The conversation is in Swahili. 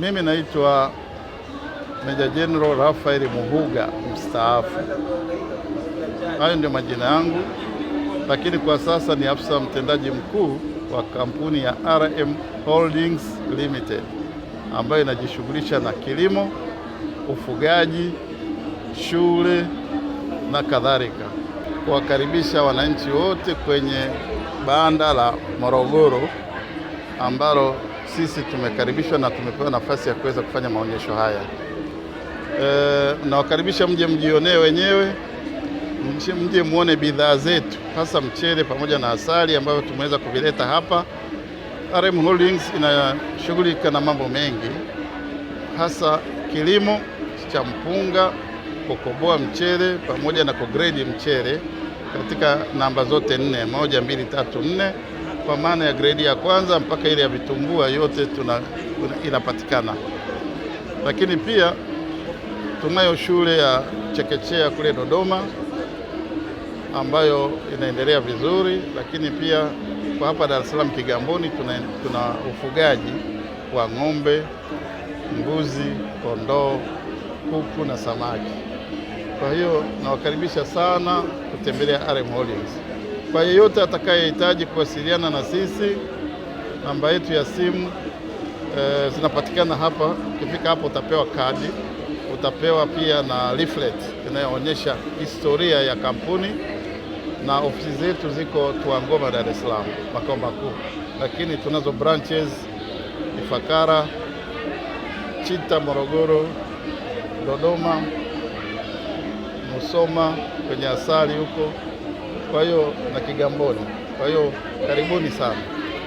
Mimi naitwa Meja General Rafael Muhuga mstaafu. Hayo ndio majina yangu, lakini kwa sasa ni afisa mtendaji mkuu wa kampuni ya RM Holdings Limited ambayo inajishughulisha na kilimo, ufugaji, shule na kadhalika. Kuwakaribisha wananchi wote kwenye banda la Morogoro ambalo sisi tumekaribishwa na tumepewa nafasi ya kuweza kufanya maonyesho haya. Nawakaribisha mje mjionee wenyewe, mje muone bidhaa zetu, hasa mchele pamoja na asali ambayo tumeweza kuvileta hapa. RM Holdings inashughulika na mambo mengi, hasa kilimo cha mpunga, kukoboa mchele pamoja na kugrade mchele katika namba zote 4, 1, 2, 3, 4, kwa maana ya grade ya kwanza mpaka ile ya vitumbua yote inapatikana. Lakini pia tunayo shule ya chekechea kule Dodoma ambayo inaendelea vizuri, lakini pia kwa hapa Dar es Salaam Kigamboni tuna ufugaji wa ng'ombe, mbuzi, kondoo, kuku na samaki. Kwa hiyo nawakaribisha sana kutembelea RM Holdings. Kwa yeyote atakayehitaji kuwasiliana na sisi, namba yetu ya simu zinapatikana hapa. Ukifika hapo utapewa kadi, utapewa pia na leaflet inayoonyesha historia ya kampuni, na ofisi zetu ziko Tuangoma, Dar es Salaam, makao makuu, lakini tunazo branches Ifakara, Chita, Morogoro, Dodoma, Musoma kwenye asali huko, kwa hiyo na Kigamboni. Kwa hiyo karibuni sana.